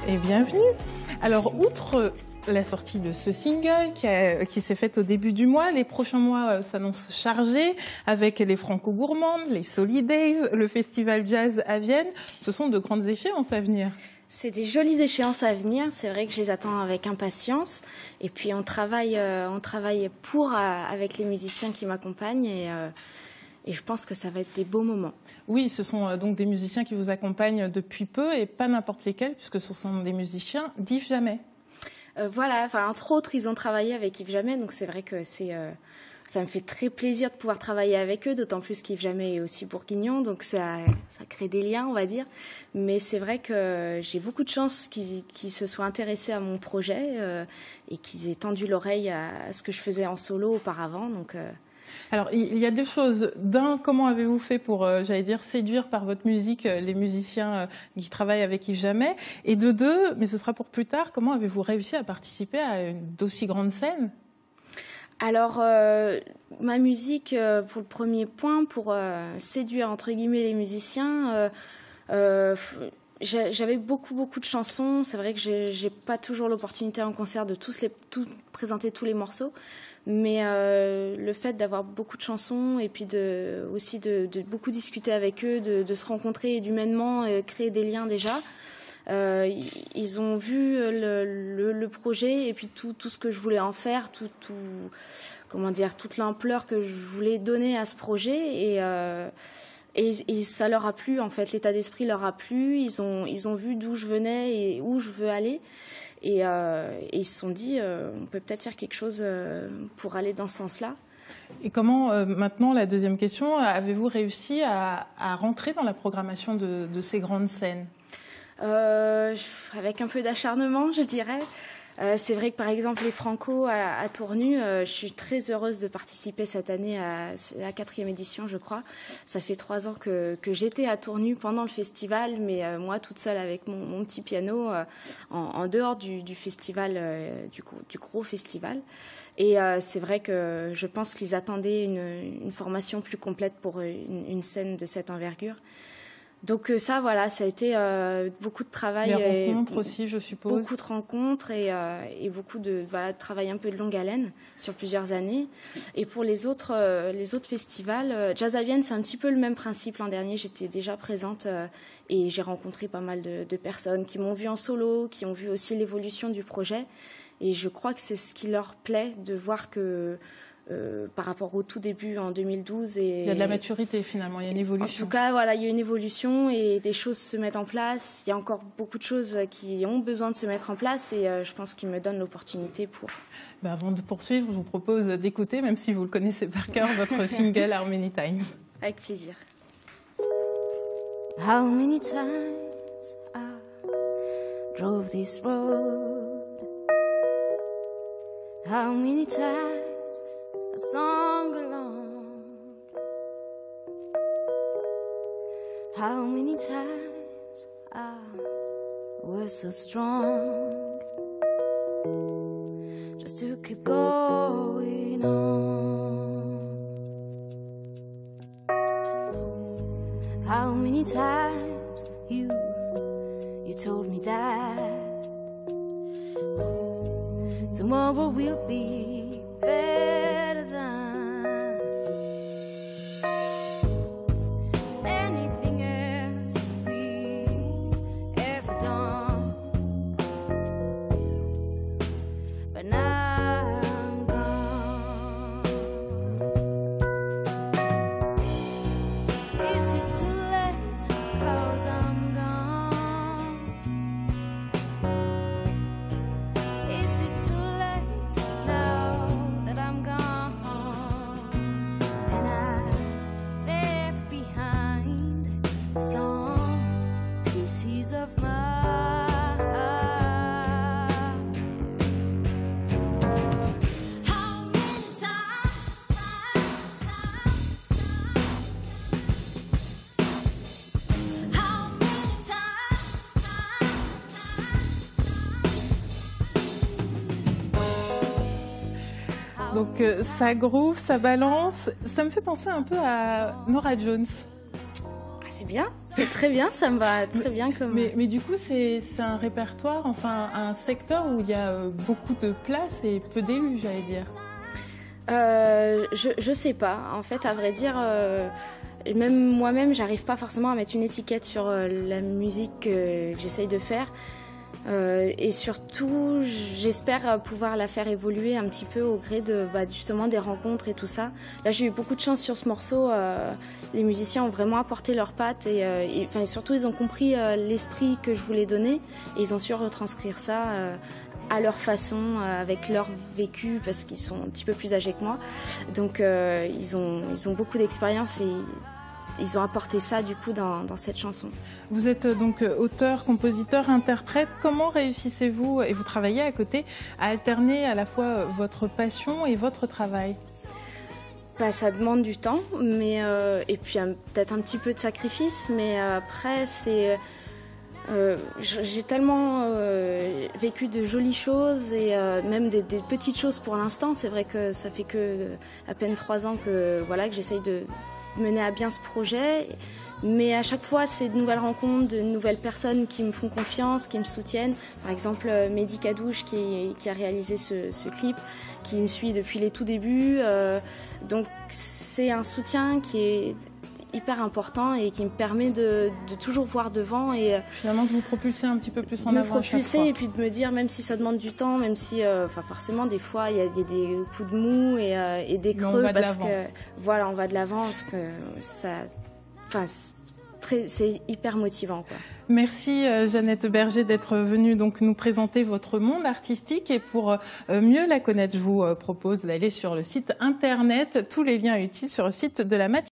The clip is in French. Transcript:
et bienvenue. Alors, outre la sortie de ce single qui s'est faite au début du mois, les prochains mois s'annoncent chargés avec les Franco Gourmandes, les Solidays, le Festival Jazz à Vienne. Ce sont de grandes échéances à venir. C'est des jolies échéances à venir, c'est vrai que je les attends avec impatience. Et puis on travaille avec les musiciens qui m'accompagnent et je pense que ça va être des beaux moments. Oui, ce sont donc des musiciens qui vous accompagnent depuis peu et pas n'importe lesquels, puisque ce sont des musiciens d'Yves Jamais. Voilà, enfin, entre autres, ils ont travaillé avec Yves Jamais, donc c'est vrai que ça me fait très plaisir de pouvoir travailler avec eux, d'autant plus qu'Yves Jamais est aussi bourguignon, donc ça crée des liens, on va dire. Mais c'est vrai que j'ai beaucoup de chance qu'ils se soient intéressés à mon projet et qu'ils aient tendu l'oreille à ce que je faisais en solo auparavant. Donc, Alors, il y a deux choses. D'un, comment avez-vous fait pour, séduire par votre musique les musiciens qui travaillent avec Yves Jamais? Et de deux, mais ce sera pour plus tard, comment avez-vous réussi à participer à d'aussi grandes scènes? Alors, ma musique, pour le premier point, pour séduire entre guillemets les musiciens, j'avais beaucoup de chansons. C'est vrai que j'ai pas toujours l'opportunité en concert de présenter tous les morceaux, mais le fait d'avoir beaucoup de chansons et puis aussi de beaucoup discuter avec eux, de se rencontrer humainement, créer des liens déjà. Ils ont vu le projet et puis tout ce que je voulais en faire, toute l'ampleur que je voulais donner à ce projet et ça leur a plu en fait, l'état d'esprit leur a plu. Ils ont vu d'où je venais et où je veux aller et ils se sont dit on peut peut-être faire quelque chose pour aller dans ce sens-là. Et comment, maintenant, la deuxième question, avez-vous réussi à rentrer dans la programmation de ces grandes scènes? Avec un peu d'acharnement, je dirais. C'est vrai que par exemple les Franco à Tournu, je suis très heureuse de participer cette année à la 4e édition, je crois. Ça fait 3 ans que j'étais à Tournu pendant le festival, mais moi toute seule avec mon petit piano en dehors du festival, du gros festival. Et c'est vrai que je pense qu'ils attendaient une formation plus complète pour une scène de cette envergure. Donc ça, voilà, ça a été beaucoup de travail. Les rencontres aussi, je suppose. Beaucoup de rencontres et beaucoup de travail un peu de longue haleine sur plusieurs années. Et pour les autres festivals, Jazz à Vienne, c'est un petit peu le même principe. L'an dernier, j'étais déjà présente et j'ai rencontré pas mal de personnes qui m'ont vu en solo, qui ont vu aussi l'évolution du projet. Et je crois que c'est ce qui leur plaît de voir que par rapport au tout début en 2012. Il y a de la maturité finalement, il y a une évolution. En tout cas, voilà, il y a une évolution et des choses se mettent en place. Il y a encore beaucoup de choses qui ont besoin de se mettre en place et je pense qu'ils me donnent l'opportunité pour... Avant de poursuivre, je vous propose d'écouter, même si vous le connaissez par cœur, votre single How Many Times. Avec plaisir. How many times I drove this road? How many times I sung along? How many times I was so strong just to keep going on? How many times you told me that tomorrow will be better than anything else we ever done. But now I'm gone. Is it too late? 'Cause I'm gone. Is it too late now that I'm gone? And I left behind some pieces of my heart. How many times? How many times? Donc ça groove, ça balance. Ça me fait penser un peu à Norah Jones. C'est bien, C'est très bien, ça me va très bien comme... Mais du coup, c'est un répertoire, enfin un secteur où il y a beaucoup de place et peu d'élus, j'allais dire. Je sais pas. En fait, à vrai dire, même moi-même, j'arrive pas forcément à mettre une étiquette sur la musique que j'essaye de faire. Et surtout, j'espère pouvoir la faire évoluer un petit peu au gré de justement des rencontres et tout ça. Là, j'ai eu beaucoup de chance sur ce morceau. Les musiciens ont vraiment apporté leurs pattes et surtout, ils ont compris l'esprit que je voulais donner et ils ont su retranscrire ça à leur façon, avec leur vécu, parce qu'ils sont un petit peu plus âgés que moi. Donc, ils ont beaucoup d'expérience et ils ont apporté ça du coup dans cette chanson. Vous êtes donc auteur, compositeur, interprète. Comment réussissez-vous, et vous travaillez à côté, à alterner à la fois votre passion et votre travail? Ça demande du temps, mais et puis peut-être un petit peu de sacrifice, mais après c'est... j'ai tellement vécu de jolies choses et même des petites choses pour l'instant. C'est vrai que ça fait que à peine 3 ans que j'essaye de mener à bien ce projet, mais à chaque fois c'est de nouvelles rencontres, de nouvelles personnes qui me font confiance, qui me soutiennent. Par exemple Mehdi Kadouche qui a réalisé ce clip, qui me suit depuis les tout débuts, donc c'est un soutien qui est hyper important et qui me permet de toujours voir devant et finalement de vous propulser un petit peu plus en avant. De me propulser et puis de me dire, même si ça demande du temps, même si forcément des fois il y a des coups de mou et des creux, parce que on va de l'avant, parce que c'est hyper motivant, quoi. Merci Jeannette Berger d'être venue donc nous présenter votre monde artistique, et pour mieux la connaître, je vous propose d'aller sur le site internet, tous les liens utiles sur le site de la matinée.